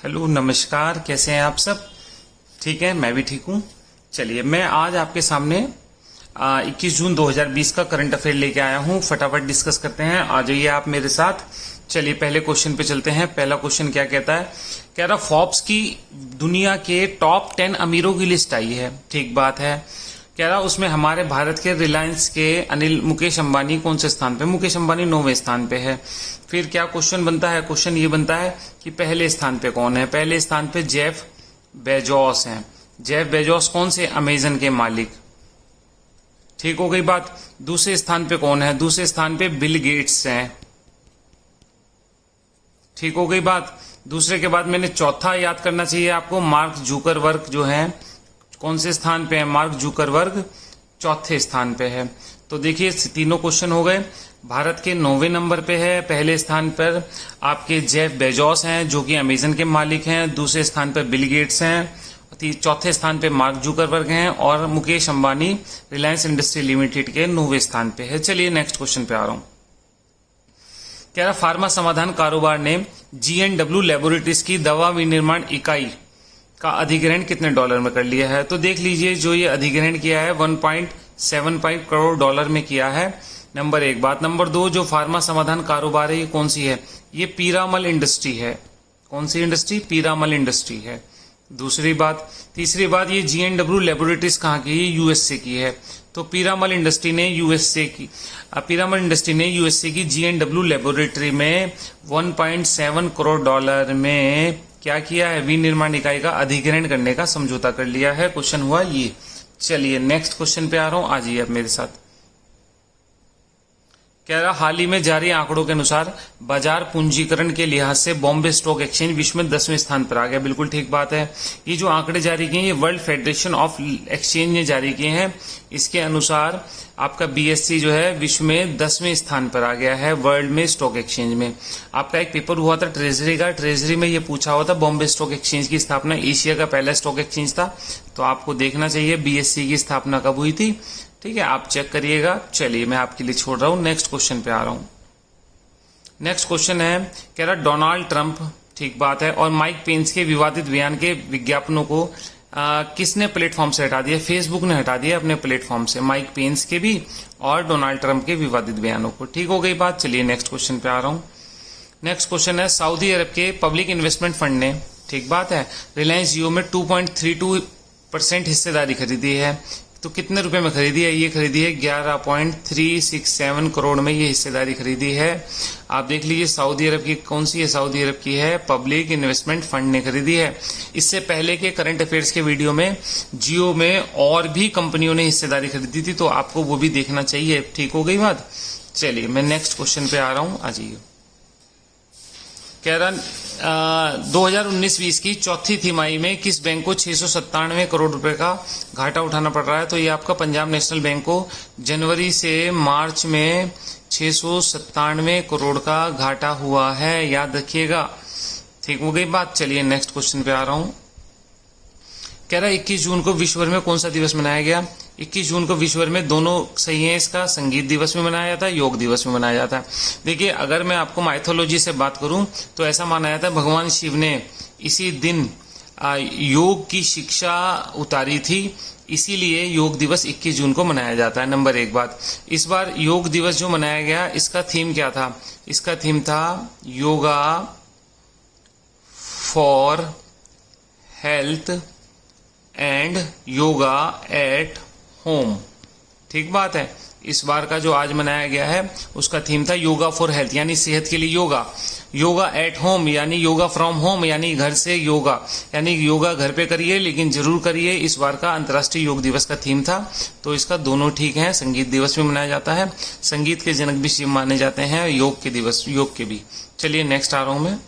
Hello नमस्कार, कैसे हैं आप सब। ठीक है, मैं भी ठीक हूँ। चलिए, मैं आज आपके सामने 21 जून 2020 का करंट अफेयर लेके आया हूँ। फटाफट डिस्कस करते हैं, आ जाइए आप मेरे साथ। चलिए पहले क्वेश्चन पे चलते हैं। पहला क्वेश्चन क्या कहता है, कह रहा फोर्ब्स की दुनिया के टॉप 10 अमीरों की लिस्ट आई है। ठीक बात है। कह रहा उसमें हमारे भारत के रिलायंस के मुकेश अंबानी कौन से स्थान पे, मुकेश अंबानी 9वें स्थान पे है। फिर क्या क्वेश्चन बनता है, क्वेश्चन ये बनता है कि पहले स्थान पे कौन है। पहले स्थान पे जेफ बेजोस हैं। जेफ बेजोस कौन से, अमेजन के मालिक। ठीक हो गई बात। दूसरे स्थान पे कौन है, दूसरे स्थान पे बिल गेट्स हैं। ठीक हो गई बात। दूसरे के बाद मैंने चौथा याद करना चाहिए आपको, मार्क जुकरबर्ग जो है कौन से स्थान पे है, मार्क जुकरबर्ग चौथे स्थान पे है। तो देखिए तीनों क्वेश्चन हो गए। भारत के 9वें नंबर पे है, पहले स्थान पर आपके जेफ बेजोस हैं जो कि अमेजन के मालिक हैं। दूसरे स्थान पर बिल गेट्स हैं। चौथे स्थान पे मार्क जुकरबर्ग हैं और मुकेश अंबानी रिलायंस इंडस्ट्री लिमिटेड के 9वें स्थान पे है। चलिए नेक्स्ट क्वेश्चन पे आ रहा हूं। कह रहा फार्मा समाधान कारोबार ने G&W लैबोरेटरीज की दवा विनिर्माण इकाई का अधिग्रहण कितने डॉलर में कर लिया है। तो देख लीजिए, जो ये अधिग्रहण किया है 1.75 करोड़ डॉलर में किया है। नंबर एक बात। नंबर दो, जो फार्मा समाधान कारोबार है ये कौन सी है, ये पीरामल इंडस्ट्री है। कौन सी इंडस्ट्री, पीरामल इंडस्ट्री है। दूसरी बात। तीसरी बात, ये G&W लैबोरेटरीज कहाँ की है, यूएसए की है। तो पीरामल इंडस्ट्री ने यूएसए की G&W लैबोरेटरी में 1.7 करोड़ डॉलर में क्या किया है, विनिर्माण इकाई का अधिग्रहण करने का समझौता कर लिया है। क्वेश्चन हुआ ये। चलिए नेक्स्ट क्वेश्चन पे आ रहा हूं, आ जाइए आप मेरे साथ। कह रहा हाल ही में जारी आंकड़ों के अनुसार बाजार पूंजीकरण के लिहाज से बॉम्बे स्टॉक एक्सचेंज विश्व में 10वें स्थान पर आ गया। बिल्कुल ठीक बात है। ये जो आंकड़े जारी किए ये वर्ल्ड फेडरेशन ऑफ एक्सचेंज ने जारी किए हैं। इसके अनुसार आपका BSE जो है विश्व में 10वें स्थान पर आ गया है वर्ल्ड में स्टॉक एक्सचेंज में। आपका एक पेपर हुआ था ट्रेजरी का, ट्रेजरी में ये पूछा हुआ था बॉम्बे स्टॉक एक्सचेंज की स्थापना एशिया का पहला स्टॉक एक्सचेंज था। तो आपको देखना चाहिए BSE की स्थापना कब हुई थी। ठीक है, आप चेक करिएगा। चलिए मैं आपके लिए छोड़ रहा हूं, नेक्स्ट क्वेश्चन पे आ रहा हूं। नेक्स्ट क्वेश्चन है, कह रहा डोनाल्ड ट्रंप, ठीक बात है, और माइक पेंस के विवादित बयान के विज्ञापनों को किसने प्लेटफॉर्म से हटा दिया, फेसबुक ने हटा दिया अपने प्लेटफॉर्म से, माइक पेंस के भी और डोनाल्ड ट्रंप के विवादित बयानों को। ठीक हो गई बात। चलिए नेक्स्ट क्वेश्चन पे आ रहा हूं। नेक्स्ट क्वेश्चन है, सऊदी अरब के पब्लिक इन्वेस्टमेंट फंड ने, ठीक बात है, रिलायंस जियो में 2.32% हिस्सेदारी खरीदी है। तो कितने रुपए में खरीदी है, ये खरीदी है 11.367 करोड़ में ये हिस्सेदारी खरीदी है। आप देख लीजिए सऊदी अरब की कौन सी है, सऊदी अरब की है पब्लिक इन्वेस्टमेंट फंड ने खरीदी है। इससे पहले के करंट अफेयर्स के वीडियो में जियो में और भी कंपनियों ने हिस्सेदारी खरीदी थी, तो आपको वो भी देखना चाहिए। ठीक हो गई बात। चलिए मैं नेक्स्ट क्वेश्चन पे आ रहा हूं, आ जाइए। कह रहा 2019-20 की चौथी तिमाही में किस बैंक को 697 करोड़ रुपए का घाटा उठाना पड़ रहा है। तो ये आपका पंजाब नेशनल बैंक को जनवरी से मार्च में 697 करोड़ का घाटा हुआ है, याद रखिएगा। ठीक हो गई बात। चलिए नेक्स्ट क्वेश्चन पे आ रहा हूं। कह रहा 21 जून को विश्व भर में कौन सा दिवस मनाया गया। 21 जून को विश्व भर में दोनों सही है, इसका संगीत दिवस में मनाया जाता है, योग दिवस में मनाया जाता है। देखिए अगर मैं आपको माइथोलॉजी से बात करूं तो ऐसा माना जाता है भगवान शिव ने इसी दिन योग की शिक्षा उतारी थी, इसीलिए योग दिवस 21 जून को मनाया जाता है। नंबर एक बात। इस बार योग दिवस जो मनाया गया इसका थीम क्या था, इसका थीम था yoga for health and yoga at home. ठीक बात है। इस बार का जो आज मनाया गया है उसका थीम था योगा फॉर हेल्थ, यानी सेहत के लिए योगा, योगा एट होम यानी योगा फ्रॉम होम यानी घर से योगा, यानी योगा घर पे करिए लेकिन जरूर करिए। इस बार का अंतर्राष्ट्रीय योग दिवस का थीम था, तो इसका दोनों ठीक है। संगीत दिवस भी मनाया जाता है, संगीत के जनक भी शिव माने जाते हैं, योग के दिवस योग के भी। चलिए नेक्स्ट आ रहा हूं मैं।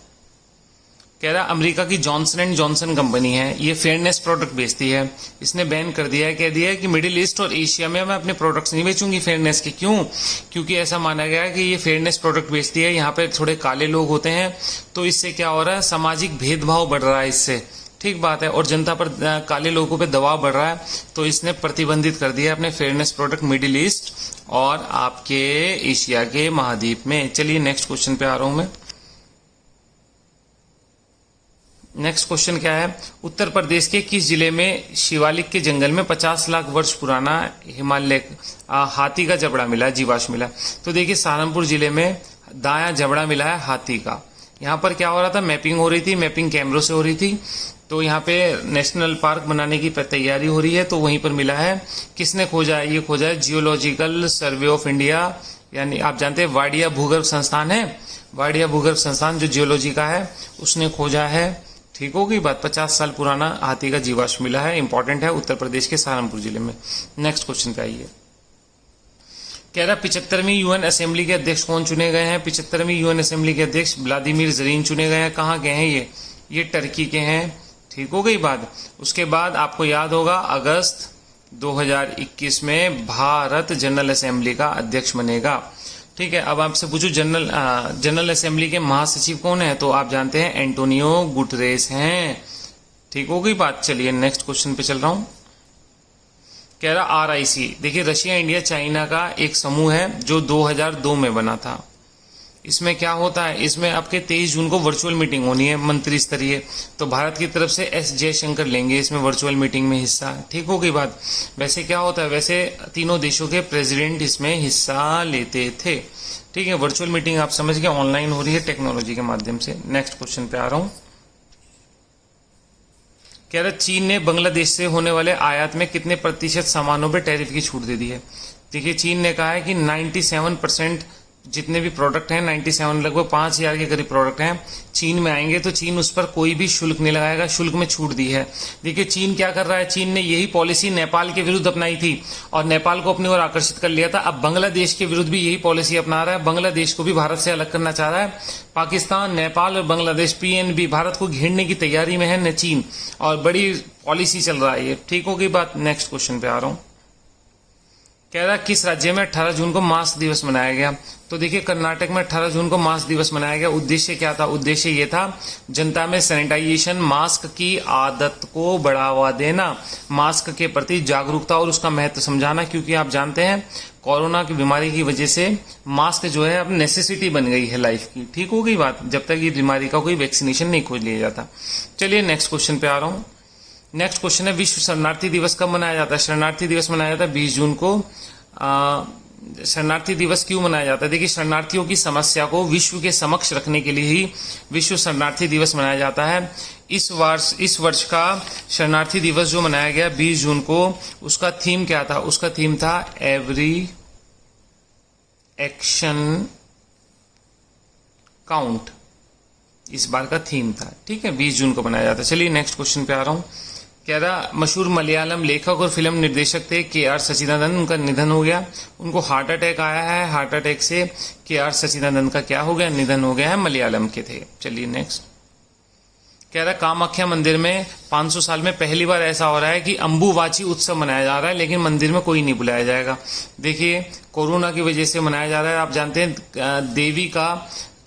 कह रहा अमेरिका की जॉनसन एंड जॉनसन कंपनी है, ये फेयरनेस प्रोडक्ट बेचती है। इसने बैन कर दिया है, कह दिया है कि मिडिल ईस्ट और एशिया में मैं अपने प्रोडक्ट्स नहीं बेचूंगी फेयरनेस के। क्यों, क्योंकि ऐसा माना गया है कि ये फेयरनेस प्रोडक्ट बेचती है, यहाँ पे थोड़े काले लोग होते हैं, तो इससे क्या हो रहा है, सामाजिक भेदभाव बढ़ रहा है इससे। ठीक बात है, और जनता पर काले लोगों पे दबाव बढ़ रहा है, तो इसने प्रतिबंधित कर दिया अपने फेयरनेस प्रोडक्ट मिडिल ईस्ट और आपके एशिया के महाद्वीप में। चलिए नेक्स्ट क्वेश्चन पे आ रहा हूं मैं। नेक्स्ट क्वेश्चन क्या है, उत्तर प्रदेश के किस जिले में शिवालिक के जंगल में 50 लाख वर्ष पुराना हिमालय हाथी का जबड़ा मिला है, जीवाश्म मिला है? तो देखिए सहारनपुर जिले में दायां जबड़ा मिला है हाथी का। यहाँ पर क्या हो रहा था, मैपिंग हो रही थी, मैपिंग कैमरों से हो रही थी। तो यहाँ पे नेशनल पार्क बनाने की तैयारी हो रही है, तो वहीं पर मिला है। किसने खोजा है? ये खोजा है जियोलॉजिकल सर्वे ऑफ इंडिया, यानी आप जानते हैं वाडिया भूगर्भ संस्थान है, वाडिया भूगर्भ संस्थान जो जियोलॉजी का है उसने खोजा है। ठीक होगी बात। 50 साल पुराना हाथी का जीवाश्म मिला है, इंपॉर्टेंट है, उत्तर प्रदेश के सहारनपुर जिले में। नेक्स्ट क्वेश्चन पे आइए। कह रहा 75वीं यूएन असेंबली के अध्यक्ष कौन चुने गए हैं? 75वीं यूएन असेंबली के अध्यक्ष व्लादिमीर ज़रीन चुने गए हैं। कहाँ गए हैं ये टर्की के हैं। ठीक हो गई बात। उसके बाद आपको याद होगा अगस्त 2021 में भारत जनरल असेंबली का अध्यक्ष बनेगा। ठीक है, अब आपसे पूछू जनरल असेंबली के महासचिव कौन है? तो आप जानते हैं एंटोनियो गुटरेस हैं। ठीक हो गई बात। चलिए नेक्स्ट क्वेश्चन पे चल रहा हूं। कह रहा RIC, देखिए रशिया इंडिया चाइना का एक समूह है जो 2002 में बना था। इसमें क्या होता है, इसमें आपके 23 जून को वर्चुअल मीटिंग होनी है मंत्री स्तरीय, तो भारत की तरफ से S जयशंकर लेंगे इसमें वर्चुअल मीटिंग में हिस्सा। ठीक हो गई बात। वैसे क्या होता है, वैसे तीनों देशों के प्रेसिडेंट इसमें हिस्सा लेते थे। ठीक है, वर्चुअल मीटिंग आप समझ गए, ऑनलाइन हो रही है टेक्नोलॉजी के माध्यम से। नेक्स्ट क्वेश्चन पे आ रहा हूं। कह रहा चीन ने बांग्लादेश से होने वाले आयात में कितने प्रतिशत सामानों पर टैरिफ की छूट दे दी है? देखिए चीन ने कहा है कि 97% जितने भी प्रोडक्ट हैं, 97 लगभग 5000 के करीब प्रोडक्ट हैं, चीन में आएंगे तो चीन उस पर कोई भी शुल्क नहीं लगाएगा, शुल्क में छूट दी है। देखिए चीन क्या कर रहा है, चीन ने यही पॉलिसी नेपाल के विरुद्ध अपनाई थी और नेपाल को अपनी ओर आकर्षित कर लिया था। अब बांग्लादेश के विरुद्ध भी यही पॉलिसी अपना रहा है, बांग्लादेश को भी भारत से अलग करना चाह रहा है। पाकिस्तान, नेपाल और बांग्लादेश PNB भारत को घेरने की तैयारी में है न चीन, और बड़ी पॉलिसी चल रहा है ये। ठीक होगी बात। नेक्स्ट क्वेश्चन पे आ रहा हूं। कह रहा किस राज्य में 18 जून को मास्क दिवस मनाया गया? तो देखिए कर्नाटक में 18 जून को मास्क दिवस मनाया गया। उद्देश्य क्या था? उद्देश्य ये था जनता में सैनिटाइजेशन, मास्क की आदत को बढ़ावा देना, मास्क के प्रति जागरूकता और उसका महत्व समझाना, क्योंकि आप जानते हैं कोरोना की बीमारी की वजह से मास्क जो है अब नेसेसिटी बन गई है लाइफ की। ठीक हो गई बात, जब तक ये बीमारी का कोई वैक्सीनेशन नहीं खोज लिया जाता। चलिए नेक्स्ट क्वेश्चन पे आ रहा हूं। नेक्स्ट क्वेश्चन है विश्व शरणार्थी दिवस कब मनाया जाता है? शरणार्थी दिवस मनाया जाता है 20 जून को। शरणार्थी दिवस क्यों मनाया जाता है? देखिए शरणार्थियों की समस्या को विश्व के समक्ष रखने के लिए ही विश्व शरणार्थी दिवस मनाया जाता है। इस वर्ष का शरणार्थी दिवस जो मनाया गया 20 जून को, उसका थीम क्या था? उसका थीम था एवरी एक्शन काउंट, इस बार का थीम था। ठीक है, 20 जून को मनाया जाता है। चलिए नेक्स्ट क्वेश्चन पे आ रहा हूं। कह रहा मशहूर मलयालम लेखक और फिल्म निर्देशक थे KR सचिदानंद, उनका निधन हो गया। उनको हार्ट अटैक आया है, हार्ट अटैक से KR सचिदानंद का क्या हो गया? निधन हो गया है, मलयालम के थे। चलिए नेक्स्ट। कह रहा कामाख्या मंदिर में 500 साल में पहली बार ऐसा हो रहा है कि अंबुवाची उत्सव मनाया जा रहा है, लेकिन मंदिर में कोई नहीं बुलाया जाएगा। देखिए कोरोना की वजह से मनाया जा रहा है। आप जानते हैं देवी का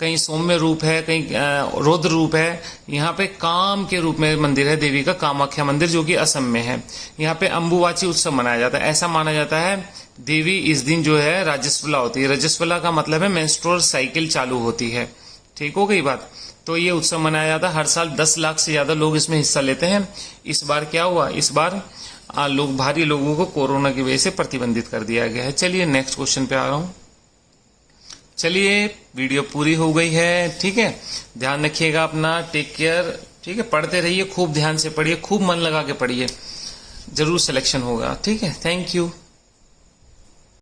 कहीं सौम्य रूप है, कहीं रौद्र रूप है। यहाँ पे काम के रूप में मंदिर है देवी का, कामाख्या मंदिर, जो कि असम में है। यहाँ पे अंबुवाची उत्सव मनाया जाता है। ऐसा माना जाता है देवी इस दिन जो है राजस्वला होती है। राजस्वला का मतलब है मेंस्ट्रुअल साइकिल चालू होती है। ठीक हो गई बात। तो ये उत्सव मनाया जाता है। हर साल 10 लाख से ज्यादा लोग इसमें हिस्सा लेते हैं। इस बार क्या हुआ? इस बार भारी लोगों को कोरोना की वजह से प्रतिबंधित कर दिया गया है। चलिए नेक्स्ट क्वेश्चन पे आ रहा हूं। चलिए वीडियो पूरी हो गई है। ठीक है, ध्यान रखिएगा अपना, टेक केयर। ठीक है, पढ़ते रहिए, खूब ध्यान से पढ़िए, खूब मन लगा के पढ़िए, जरूर सिलेक्शन होगा। ठीक है, थैंक यू।